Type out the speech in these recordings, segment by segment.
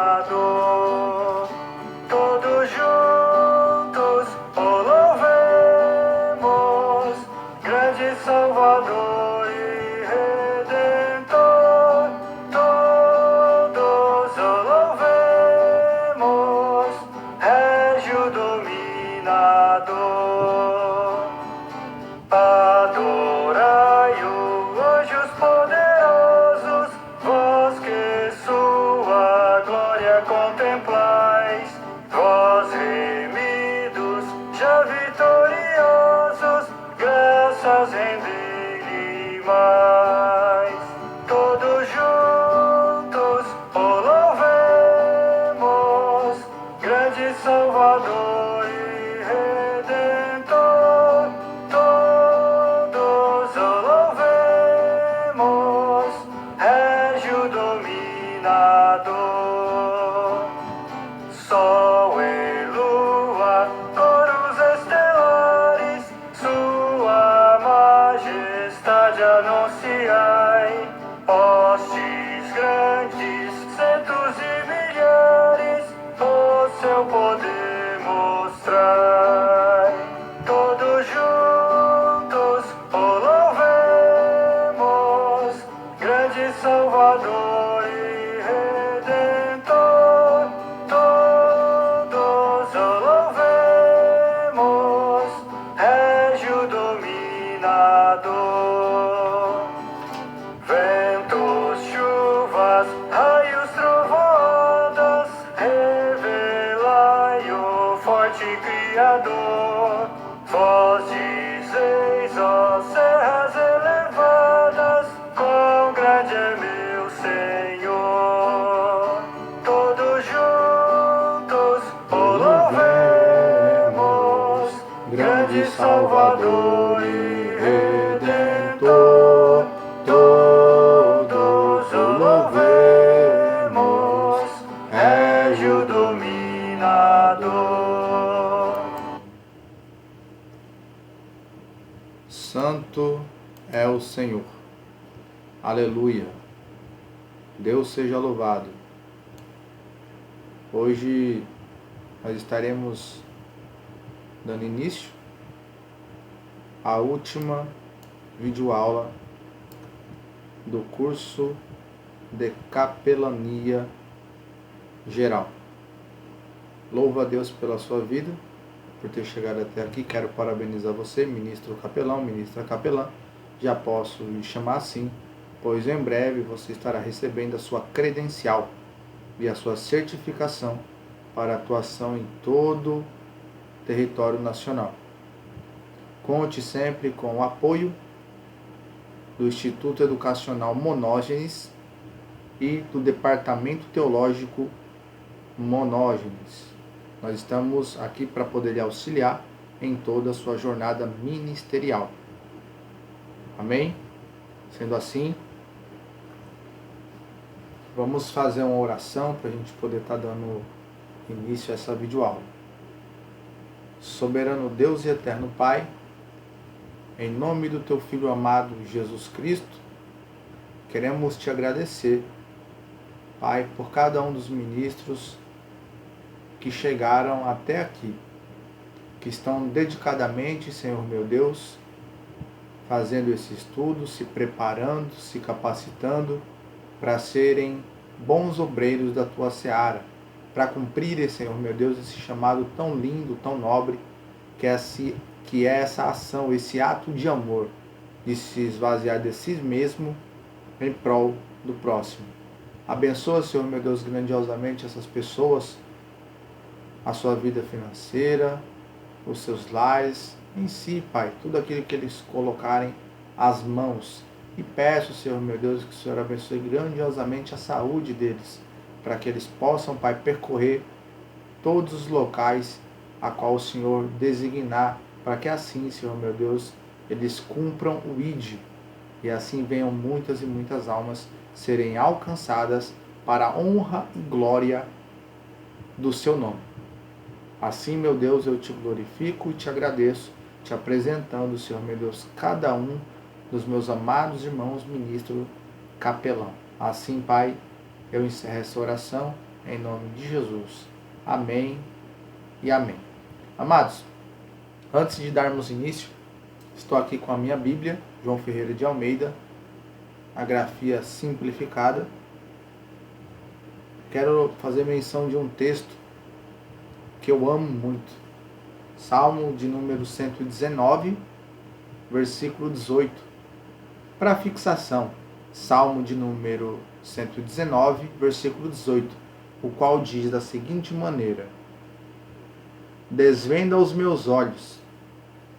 iluminador. Todos juntos o louvemos, grande Salvador e Redentor. Todos o louvemos, Régio dominador. Adorai-o, anjos poderosos, vós que sua glória contemplais, vós remidos, já vitoriosos, graças rendei-lhe mais. Todos juntos o louvemos, grande Salvador e Redentor. Todos o louvemos, Régio dominador. Sol e lua, coros estelares, sua majestade anunciai. Hostes grandes, centos e milhares, o seu poder mostrai. Todos juntos o louvemos, grande Salvador e Redentor. Todos o louvemos, Régio dominador. Ventos, chuvas, raios, trovoadas, revelai o forte Criador. Vós dizeis, ó serras elevadas, quão grande é meu Senhor. Todos juntos o louvemos, grande Salvador e Redentor. Todos o louvemos, Régio dominador. Santo é o Senhor. Aleluia. Deus seja louvado. Hoje nós estaremos dando início à última videoaula do curso de Capelania Geral. Louvo a Deus pela sua vida, por ter chegado até aqui. Quero parabenizar você, ministro capelão, ministra capelã. Já posso lhe chamar assim, pois em breve você estará recebendo a sua credencial e a sua certificação para atuação em todo o território nacional. Conte sempre com o apoio do Instituto Educacional Monógenes e do Departamento Teológico Monógenes. Nós estamos aqui para poder lhe auxiliar em toda a sua jornada ministerial. Amém? Sendo assim, vamos fazer uma oração para a gente poder estar dando início a essa videoaula. Soberano Deus e eterno Pai, em nome do Teu Filho amado Jesus Cristo, queremos Te agradecer, Pai, por cada um dos ministros que chegaram até aqui, que estão dedicadamente, Senhor meu Deus, fazendo esse estudo, se preparando, se capacitando para serem bons obreiros da Tua seara, para cumprirem, Senhor meu Deus, esse chamado tão lindo, tão nobre, que é essa ação, esse ato de amor, de se esvaziar de si mesmo em prol do próximo. Abençoa, Senhor meu Deus, grandiosamente essas pessoas, a sua vida financeira, os seus lares, em si, Pai, tudo aquilo que eles colocarem as mãos. E peço, Senhor meu Deus, que o Senhor abençoe grandiosamente a saúde deles, para que eles possam, Pai, percorrer todos os locais a qual o Senhor designar, para que assim, Senhor meu Deus, eles cumpram o ID, e assim venham muitas e muitas almas serem alcançadas para a honra e glória do seu nome. Assim, meu Deus, eu te glorifico e te agradeço, te apresentando, Senhor meu Deus, cada um dos meus amados irmãos ministro capelão. Assim, Pai, eu encerro essa oração em nome de Jesus. Amém e amém. Amados, antes de darmos início, estou aqui com a minha Bíblia, João Ferreira de Almeida, a grafia simplificada. Quero fazer menção de um texto que eu amo muito. Salmo de número 119, versículo 18. Para fixação, Salmo de número 119, versículo 18, o qual diz da seguinte maneira: desvenda os meus olhos,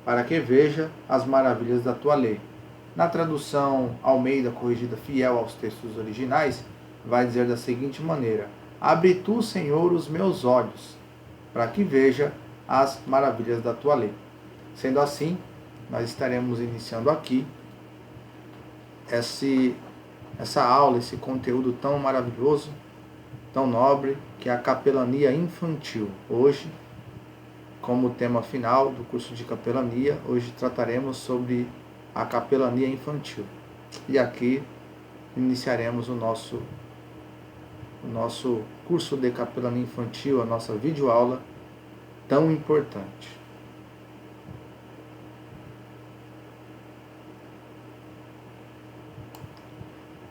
para que veja as maravilhas da tua lei. Na tradução Almeida Corrigida Fiel aos textos originais, vai dizer da seguinte maneira: abre tu, Senhor, os meus olhos, para que veja as maravilhas da tua lei. Sendo assim, nós estaremos iniciando aqui essa aula, esse conteúdo tão maravilhoso, tão nobre, que é a capelania infantil. Hoje, como tema final do curso de capelania, hoje trataremos sobre a capelania infantil. E aqui iniciaremos o nosso curso de capelania infantil, a nossa videoaula tão importante.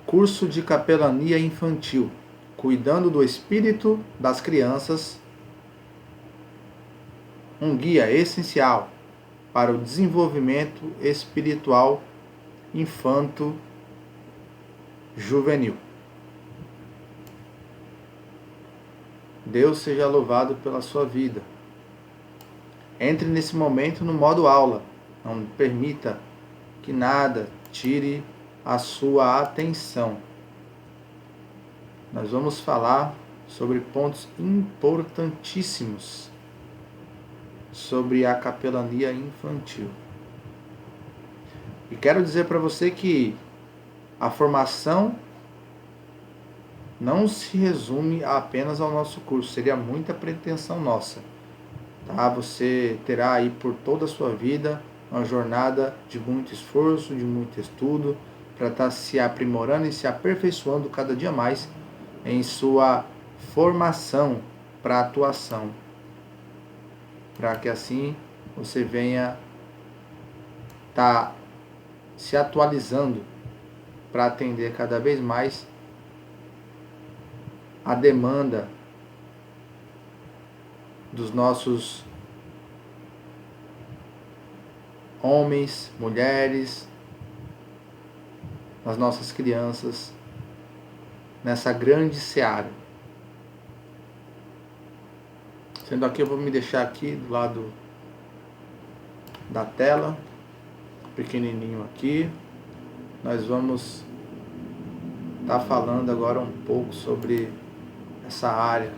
Curso de capelania infantil, cuidando do espírito das crianças, um guia essencial para o desenvolvimento espiritual infanto-juvenil. Deus seja louvado pela sua vida. Entre nesse momento no modo aula. Não permita que nada tire a sua atenção. Nós vamos falar sobre pontos importantíssimos sobre a capelania infantil. E quero dizer para você que a formação não se resume apenas ao nosso curso, seria muita pretensão nossa. Tá? Você terá aí por toda a sua vida uma jornada de muito esforço, de muito estudo, para estar se aprimorando e se aperfeiçoando cada dia mais em sua formação para atuação, para que assim você venha estar se atualizando para atender cada vez mais a demanda dos nossos homens, mulheres, das nossas crianças, nessa grande seara. Sendo aqui, eu vou me deixar aqui do lado da tela, pequenininho aqui. Nós vamos estar falando agora um pouco sobre essa área.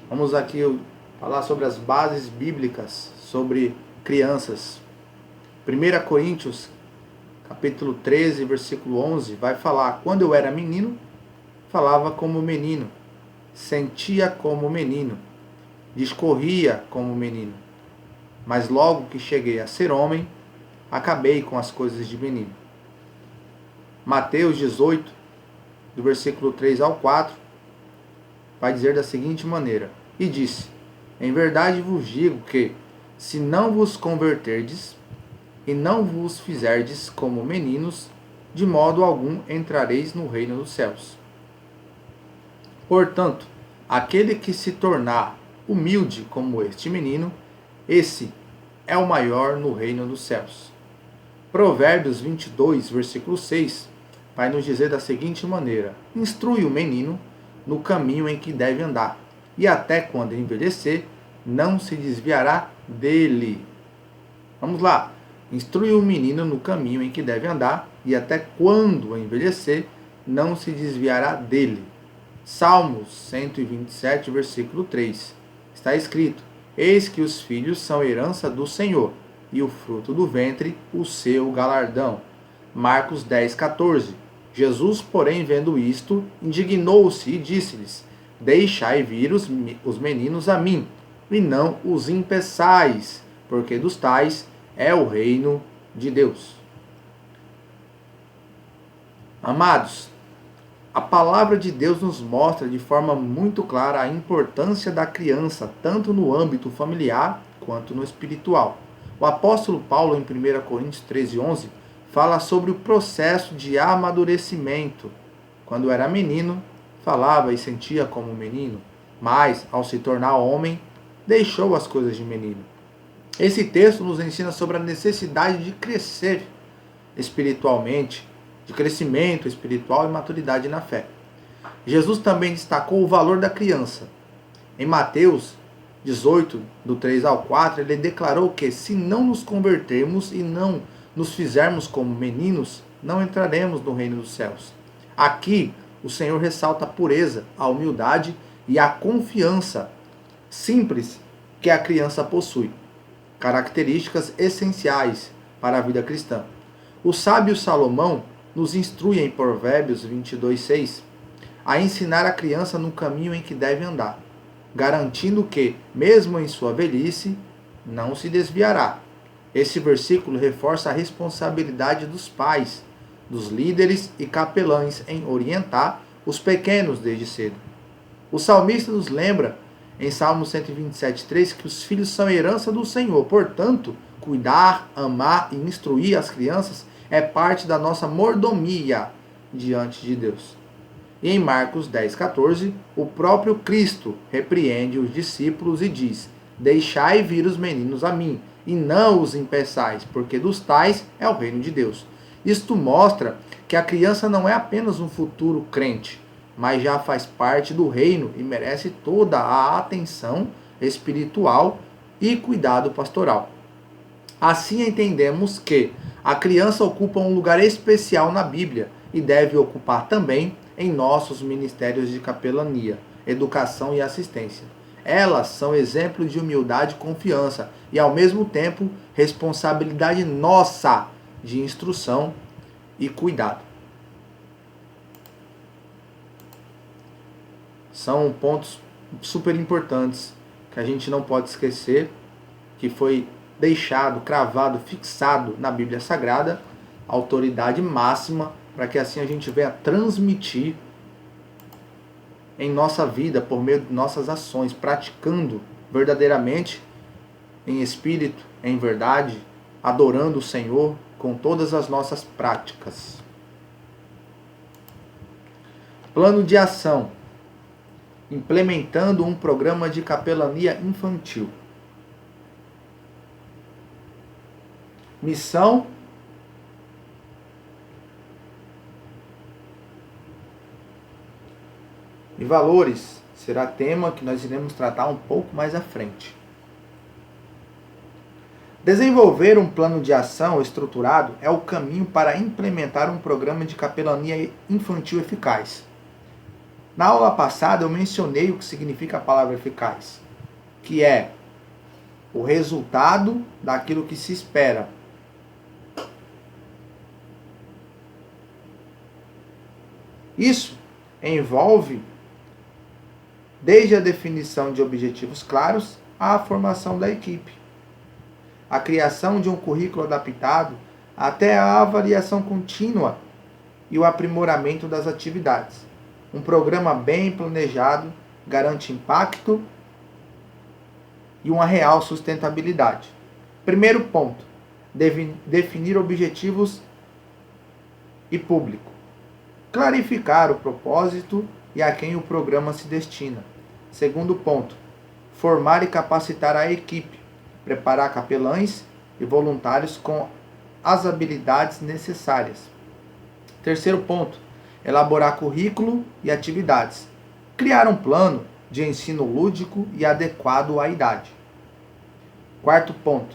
Vamos aqui falar sobre as bases bíblicas sobre crianças. 1 Coríntios, capítulo 13, versículo 11, vai falar: quando eu era menino, falava como menino, sentia como menino, discorria como menino. Mas logo que cheguei a ser homem, acabei com as coisas de menino. Mateus 18, do versículo 3 ao 4, vai dizer da seguinte maneira: e disse: em verdade vos digo que, se não vos converterdes e não vos fizerdes como meninos, de modo algum entrareis no reino dos céus. Portanto, aquele que se tornar humilde como este menino, esse é o maior no reino dos céus. Provérbios 22, versículo 6, vai nos dizer da seguinte maneira: instrui o menino no caminho em que deve andar, e até quando envelhecer, não se desviará dele. Vamos lá. Instrui o menino no caminho em que deve andar, e até quando envelhecer, não se desviará dele. Salmos 127, versículo 3. Está escrito: eis que os filhos são herança do Senhor, e o fruto do ventre, o seu galardão. Marcos 10, 14. Jesus, porém, vendo isto, indignou-se e disse-lhes: deixai vir os meninos a mim, e não os impeçais, porque dos tais é o reino de Deus. Amados, A palavra de Deus nos mostra de forma muito clara a importância da criança, tanto no âmbito familiar quanto no espiritual. O apóstolo Paulo, em 1 Coríntios 13:11, fala sobre o processo de amadurecimento. Quando era menino, falava e sentia como menino, mas, ao se tornar homem, deixou as coisas de menino. Esse texto nos ensina sobre a necessidade de crescer espiritualmente, de crescimento espiritual e maturidade na fé. Jesus também destacou o valor da criança. Em Mateus 18, do 3 ao 4, ele declarou que se não nos convertermos e não nos fizermos como meninos, não entraremos no reino dos céus. Aqui, o Senhor ressalta a pureza, a humildade e a confiança simples que a criança possui, características essenciais para a vida cristã. O sábio Salomão nos instrui em Provérbios 22:6 a ensinar a criança no caminho em que deve andar, garantindo que, mesmo em sua velhice, não se desviará. Esse versículo reforça a responsabilidade dos pais, dos líderes e capelães em orientar os pequenos desde cedo. O salmista nos lembra, em Salmo 127:3, que os filhos são herança do Senhor. Portanto, cuidar, amar e instruir as crianças é parte da nossa mordomia diante de Deus. E em Marcos 10:14, o próprio Cristo repreende os discípulos e diz: deixai vir os meninos a mim, e não os impeçais, porque dos tais é o reino de Deus. Isto mostra que a criança não é apenas um futuro crente, mas já faz parte do reino e merece toda a atenção espiritual e cuidado pastoral. Assim entendemos que a criança ocupa um lugar especial na Bíblia e deve ocupar também em nossos ministérios de capelania, educação e assistência. Elas são exemplos de humildade e confiança e, ao mesmo tempo, responsabilidade nossa de instrução e cuidado. São pontos super importantes que a gente não pode esquecer, que foi deixado, cravado, fixado na Bíblia Sagrada, autoridade máxima, para que assim a gente venha transmitir em nossa vida, por meio de nossas ações, praticando verdadeiramente em espírito, em verdade, adorando o Senhor com todas as nossas práticas. Plano de ação. Implementando um programa de capelania infantil. Missão e valores será tema que nós iremos tratar um pouco mais à frente. Desenvolver um plano de ação estruturado é o caminho para implementar um programa de capelania infantil eficaz. Na aula passada eu mencionei o que significa a palavra eficaz, que é o resultado daquilo que se espera. Isso envolve desde a definição de objetivos claros à formação da equipe, a criação de um currículo adaptado até a avaliação contínua e o aprimoramento das atividades. Um programa bem planejado garante impacto e uma real sustentabilidade. Primeiro ponto, definir objetivos e público. Clarificar o propósito e a quem o programa se destina. Segundo ponto, formar e capacitar a equipe. Preparar capelães e voluntários com as habilidades necessárias. Terceiro ponto, elaborar currículo e atividades. Criar um plano de ensino lúdico e adequado à idade. Quarto ponto,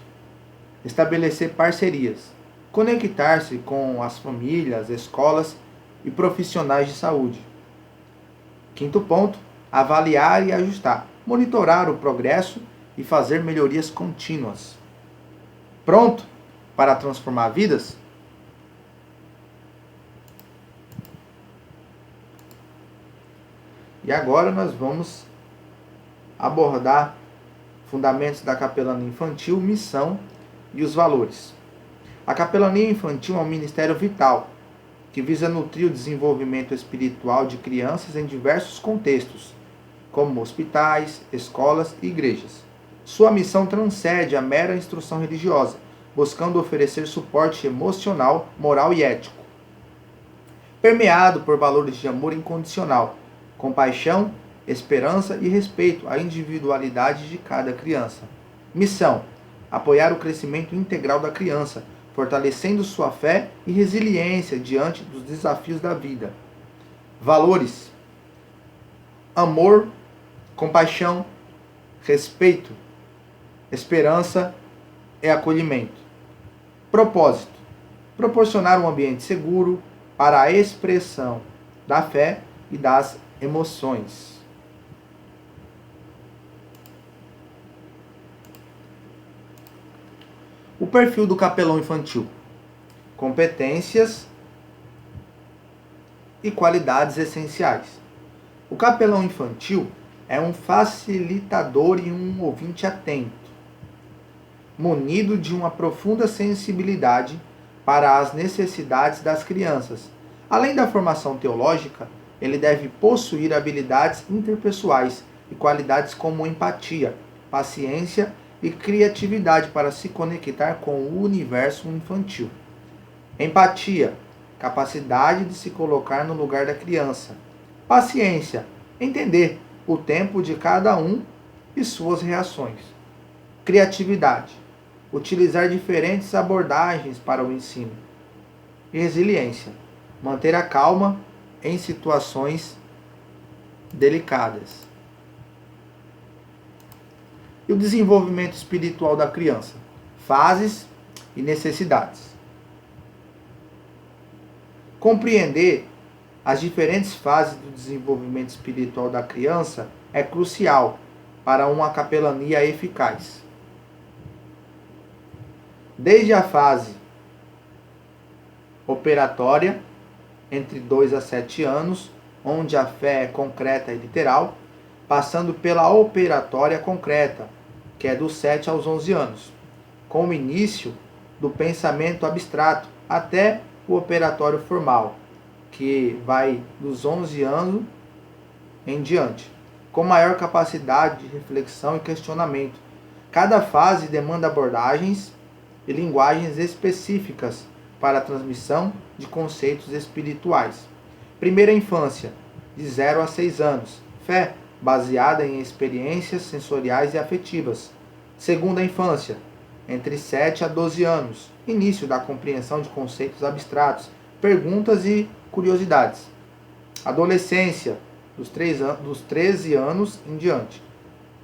estabelecer parcerias. Conectar-se com as famílias, escolas e profissionais de saúde. Quinto ponto, avaliar e ajustar. Monitorar o progresso e fazer melhorias contínuas. Pronto para transformar vidas? E agora nós vamos abordar fundamentos da capelania infantil, missão e os valores. A capelania infantil é um ministério vital que visa nutrir o desenvolvimento espiritual de crianças em diversos contextos, como hospitais, escolas e igrejas. Sua missão transcende a mera instrução religiosa, buscando oferecer suporte emocional, moral e ético, permeado por valores de amor incondicional, compaixão, esperança e respeito à individualidade de cada criança. Missão: apoiar o crescimento integral da criança, fortalecendo sua fé e resiliência diante dos desafios da vida. Valores: amor, compaixão, respeito, esperança e acolhimento. Propósito: proporcionar um ambiente seguro para a expressão da fé e das emoções. O perfil do capelão infantil: competências e qualidades essenciais. O capelão infantil é um facilitador e um ouvinte atento, munido de uma profunda sensibilidade para as necessidades das crianças. Além da formação teológica, ele deve possuir habilidades interpessoais e qualidades como empatia, paciência e criatividade para se conectar com o universo infantil. Empatia: capacidade de se colocar no lugar da criança. Paciência: entender o tempo de cada um e suas reações. Criatividade: utilizar diferentes abordagens para o ensino. E resiliência: manter a calma em situações delicadas. E o desenvolvimento espiritual da criança: fases e necessidades. Compreender as diferentes fases do desenvolvimento espiritual da criança é crucial para uma capelania eficaz. Desde a fase operatória, entre 2 a 7 anos, onde a fé é concreta e literal, passando pela operatória concreta, que é dos 7 aos 11 anos, com o início do pensamento abstrato até o operatório formal, que vai dos 11 anos em diante, com maior capacidade de reflexão e questionamento. Cada fase demanda abordagens e linguagens específicas para a transmissão de conceitos espirituais. Primeira infância, de 0 a 6 anos, fé baseada em experiências sensoriais e afetivas. Segunda infância, entre 7 a 12 anos, início da compreensão de conceitos abstratos, perguntas e curiosidades. Adolescência, dos 13 anos em diante,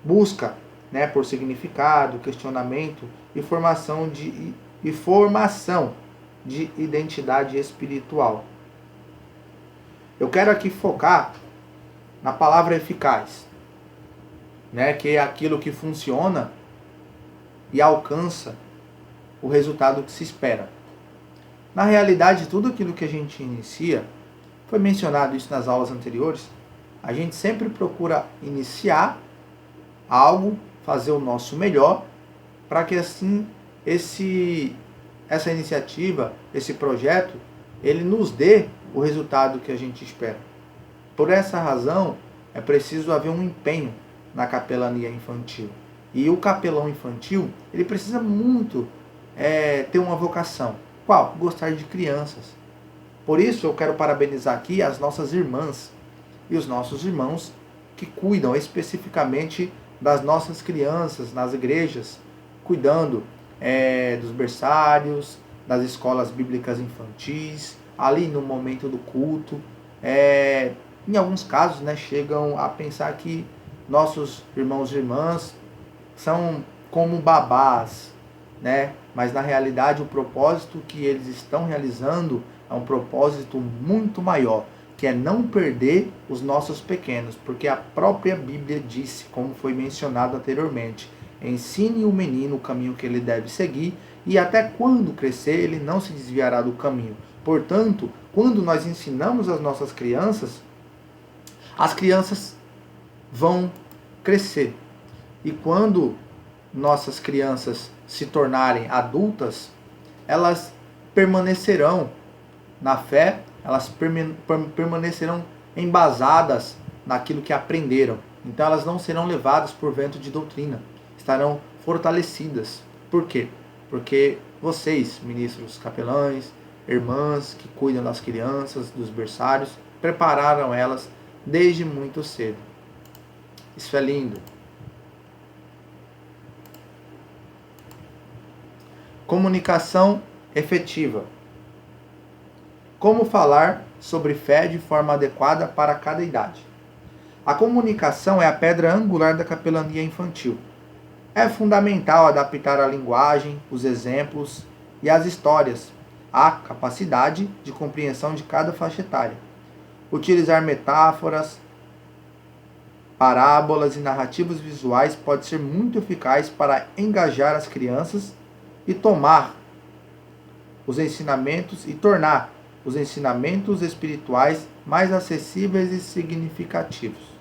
busca por significado, questionamento e formação de identidade espiritual. Eu quero aqui focar na palavra eficaz, que é aquilo que funciona e alcança o resultado que se espera. Na realidade, tudo aquilo que a gente inicia, foi mencionado isso nas aulas anteriores, a gente sempre procura iniciar algo, fazer o nosso melhor, para que assim essa iniciativa, esse projeto, ele nos dê o resultado que a gente espera. Por essa razão, é preciso haver um empenho na capelania infantil. E o capelão infantil, ele precisa muito ter uma vocação. Qual? Gostar de crianças. Por isso, eu quero parabenizar aqui as nossas irmãs e os nossos irmãos que cuidam especificamente das nossas crianças nas igrejas, cuidando dos berçários, das escolas bíblicas infantis, ali no momento do culto. Em alguns casos, chegam a pensar que nossos irmãos e irmãs são como babás, mas na realidade o propósito que eles estão realizando é um propósito muito maior, que é não perder os nossos pequenos, porque a própria Bíblia disse, como foi mencionado anteriormente, ensine o menino o caminho que ele deve seguir, e até quando crescer ele não se desviará do caminho. Portanto, quando nós ensinamos as nossas crianças, as crianças vão crescer. E quando nossas crianças se tornarem adultas, elas permanecerão na fé elas permanecerão embasadas naquilo que aprenderam. Então elas não serão levadas por vento de doutrina, estarão fortalecidas. Por quê? Porque vocês, ministros capelães, irmãs que cuidam das crianças, dos berçários, prepararam elas desde muito cedo. Isso é lindo. Comunicação efetiva. Como falar sobre fé de forma adequada para cada idade? A comunicação é a pedra angular da capelania infantil. É fundamental adaptar a linguagem, os exemplos e as histórias à capacidade de compreensão de cada faixa etária. Utilizar metáforas, parábolas e narrativas visuais pode ser muito eficaz para engajar as crianças e tornar os ensinamentos espirituais mais acessíveis e significativos.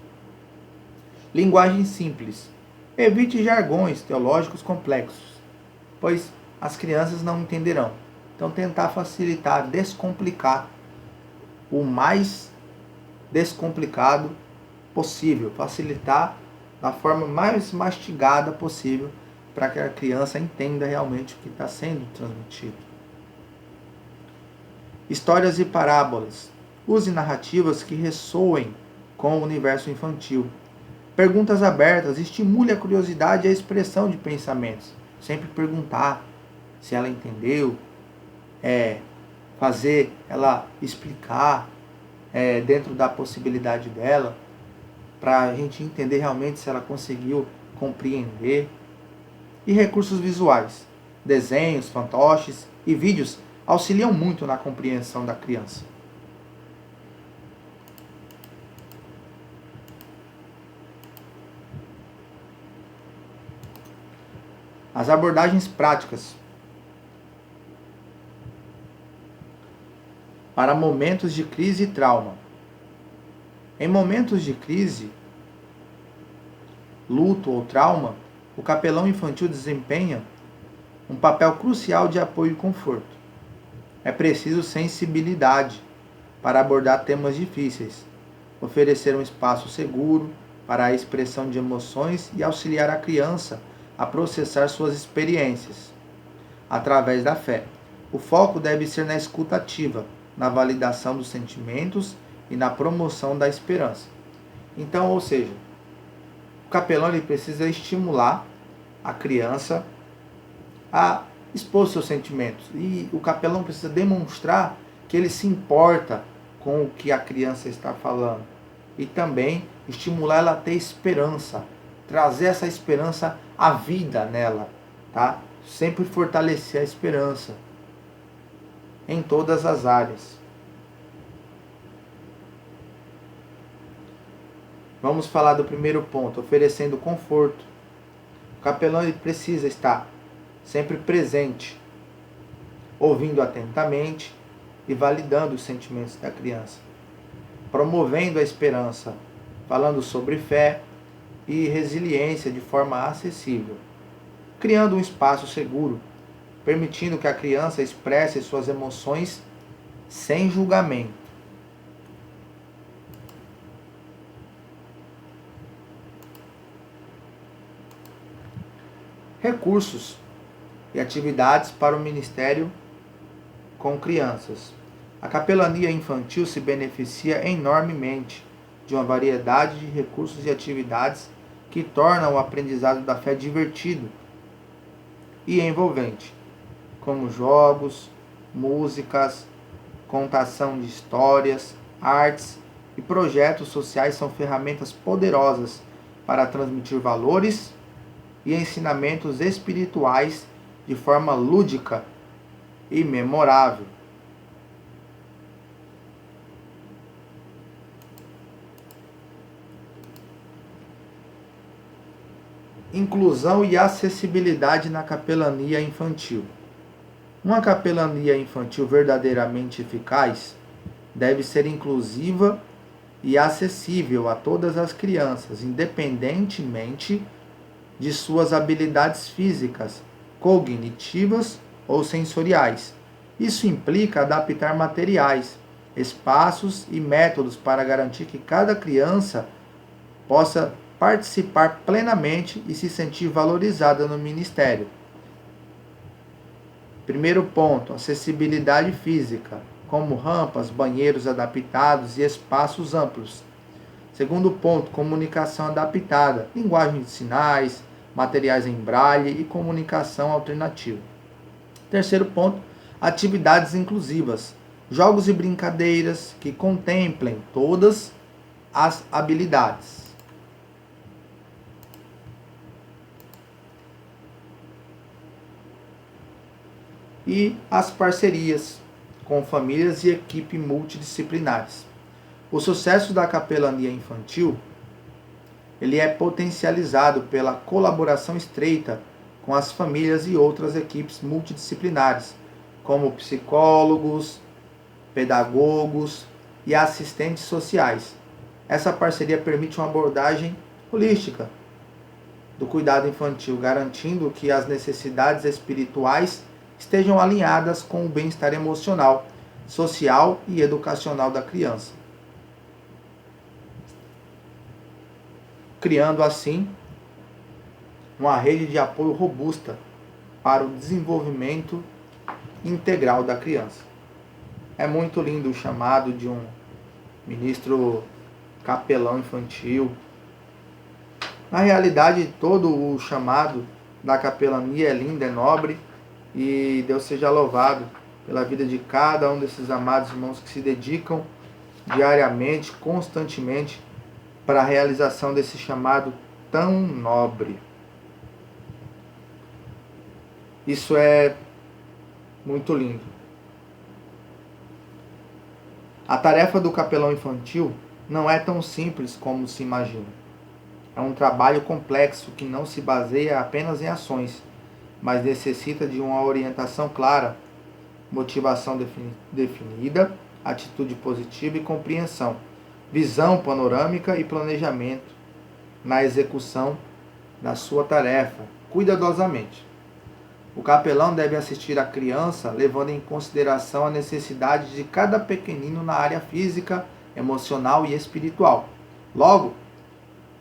Linguagem simples. Evite jargões teológicos complexos, pois as crianças não entenderão. Então tentar facilitar, descomplicar o mais descomplicado possível, facilitar da forma mais mastigada possível para que a criança entenda realmente o que está sendo transmitido. Histórias e parábolas. Use narrativas que ressoem com o universo infantil. Perguntas abertas. Estimule a curiosidade e a expressão de pensamentos. Sempre perguntar se ela entendeu. Fazer ela explicar dentro da possibilidade dela, para a gente entender realmente se ela conseguiu compreender. E recursos visuais. Desenhos, fantoches e vídeos auxiliam muito na compreensão da criança. As abordagens práticas para momentos de crise e trauma. Em momentos de crise, luto ou trauma, o capelão infantil desempenha um papel crucial de apoio e conforto. É preciso sensibilidade para abordar temas difíceis, oferecer um espaço seguro para a expressão de emoções e auxiliar a criança a processar suas experiências através da fé. O foco deve ser na escuta ativa, na validação dos sentimentos e na promoção da esperança. Então, ou seja, o capelão ele precisa estimular a criança a expor seus sentimentos. E o capelão precisa demonstrar que ele se importa com o que a criança está falando. E também estimular ela a ter esperança. Trazer essa esperança à vida nela. Tá? Sempre fortalecer a esperança. Em todas as áreas. Vamos falar do primeiro ponto, oferecendo conforto. O capelão ele precisa estar sempre presente, ouvindo atentamente e validando os sentimentos da criança, promovendo a esperança, falando sobre fé e resiliência de forma acessível, criando um espaço seguro, permitindo que a criança expresse suas emoções sem julgamento. Recursos e atividades para o ministério com crianças. A capelania infantil se beneficia enormemente de uma variedade de recursos e atividades que tornam o aprendizado da fé divertido e envolvente, como jogos, músicas, contação de histórias, artes e projetos sociais são ferramentas poderosas para transmitir valores e ensinamentos espirituais de forma lúdica e memorável. Inclusão e acessibilidade na capelania infantil. Uma capelania infantil verdadeiramente eficaz deve ser inclusiva e acessível a todas as crianças, independentemente de suas habilidades físicas, cognitivas ou sensoriais. Isso implica adaptar materiais, espaços e métodos para garantir que cada criança possa participar plenamente e se sentir valorizada no ministério. Primeiro ponto, acessibilidade física, como rampas, banheiros adaptados e espaços amplos. Segundo ponto, comunicação adaptada, linguagem de sinais, materiais em braille e comunicação alternativa. Terceiro ponto, atividades inclusivas, jogos e brincadeiras que contemplem todas as habilidades. E as parcerias com famílias e equipe multidisciplinares. O sucesso da capelania infantil ele é potencializado pela colaboração estreita com as famílias e outras equipes multidisciplinares, como psicólogos, pedagogos e assistentes sociais. Essa parceria permite uma abordagem holística do cuidado infantil, garantindo que as necessidades espirituais estejam alinhadas com o bem-estar emocional, social e educacional da criança, criando assim uma rede de apoio robusta para o desenvolvimento integral da criança. É muito lindo o chamado de um ministro capelão infantil. Na realidade, todo o chamado da capelania é lindo, é nobre, e Deus seja louvado pela vida de cada um desses amados irmãos que se dedicam diariamente, constantemente, para a realização desse chamado tão nobre. Isso é muito lindo. A tarefa do capelão infantil não é tão simples como se imagina. É um trabalho complexo que não se baseia apenas em ações, mas necessita de uma orientação clara, motivação definida, atitude positiva e compreensão, visão panorâmica e planejamento na execução da sua tarefa, cuidadosamente. O capelão deve assistir a criança levando em consideração a necessidade de cada pequenino na área física, emocional e espiritual. Logo,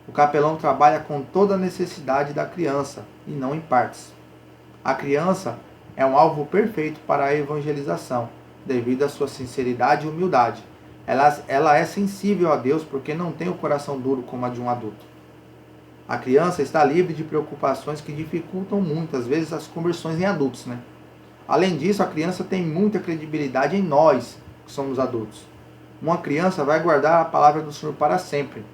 o capelão trabalha com toda a necessidade da criança e não em partes. A criança é um alvo perfeito para a evangelização, devido à sua sinceridade e humildade. Ela é sensível a Deus porque não tem o coração duro como a de um adulto. A criança está livre de preocupações que dificultam muitas vezes as conversões em adultos, né? Além disso, a criança tem muita credibilidade em nós, que somos adultos. Uma criança vai guardar a palavra do Senhor para sempre.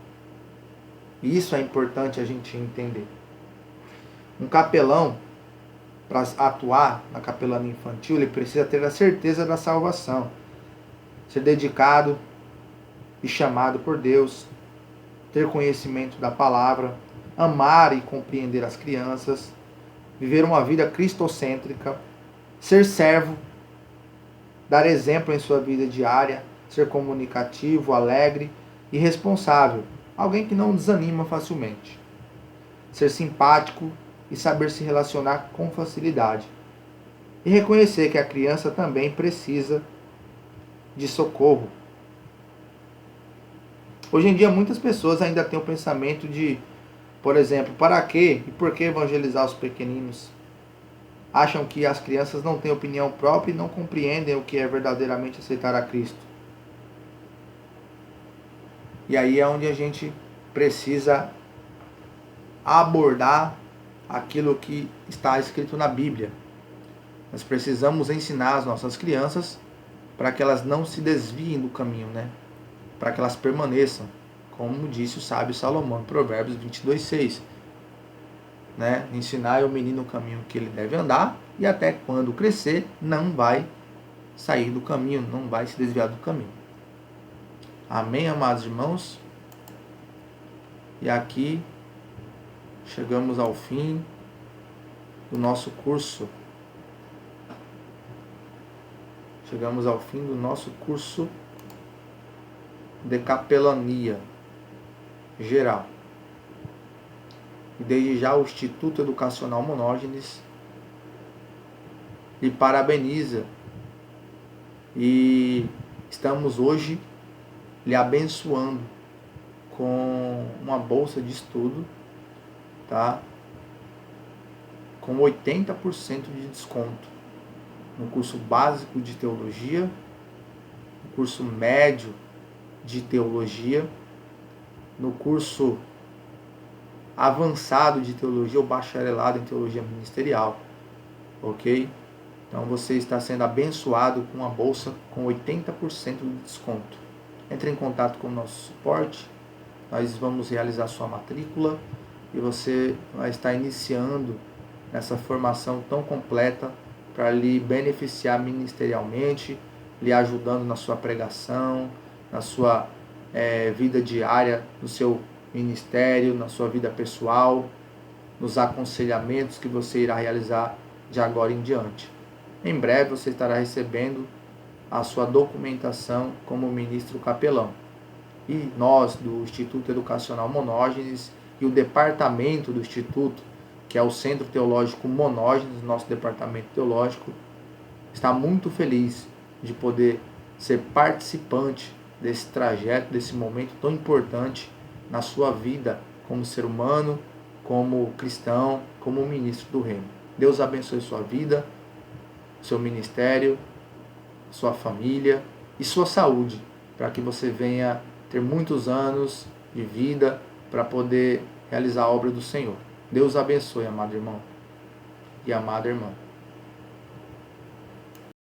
E isso é importante a gente entender. Um capelão, para atuar na capelania infantil, ele precisa ter a certeza da salvação, ser dedicado e chamado por Deus, ter conhecimento da palavra, amar e compreender as crianças, viver uma vida cristocêntrica, ser servo, dar exemplo em sua vida diária, ser comunicativo, alegre e responsável, alguém que não desanima facilmente, ser simpático e saber se relacionar com facilidade, e reconhecer que a criança também precisa de socorro. Hoje em dia muitas pessoas ainda têm o pensamento de, por exemplo, para quê e por que evangelizar os pequeninos? Acham que as crianças não têm opinião própria e não compreendem o que é verdadeiramente aceitar a Cristo. E aí é onde a gente precisa abordar aquilo que está escrito na Bíblia. Nós precisamos ensinar as nossas crianças para que elas não se desviem do caminho, né? Para que elas permaneçam, como disse o sábio Salomão, em Provérbios 22:6. Né? Ensinar o menino o caminho que ele deve andar, e até quando crescer não vai sair do caminho, não vai se desviar do caminho. Amém, amados irmãos? E aqui chegamos ao fim do nosso curso. Chegamos ao fim do nosso curso de capelania geral. E desde já o Instituto Educacional Monógenes lhe parabeniza e estamos hoje lhe abençoando com uma bolsa de estudo, tá? Com 80% de desconto no curso básico de teologia, no curso médio de teologia, no curso avançado de teologia ou bacharelado em teologia ministerial, ok? Então você está sendo abençoado com uma bolsa com 80% de desconto. Entre em contato com o nosso suporte, nós vamos realizar sua matrícula e você vai estar iniciando essa formação tão completa para lhe beneficiar ministerialmente, lhe ajudando na sua pregação, na sua vida diária, no seu ministério, na sua vida pessoal, nos aconselhamentos que você irá realizar de agora em diante. Em breve você estará recebendo a sua documentação como ministro capelão. E nós, do Instituto Educacional Monógenes e o departamento do Instituto, que é o Centro Teológico Monógenes, nosso departamento teológico, está muito feliz de poder ser participante desse trajeto, desse momento tão importante na sua vida como ser humano, como cristão, como ministro do reino. Deus abençoe sua vida, seu ministério, sua família e sua saúde, para que você venha ter muitos anos de vida para poder realizar a obra do Senhor. Deus abençoe, amado irmão e amada irmã.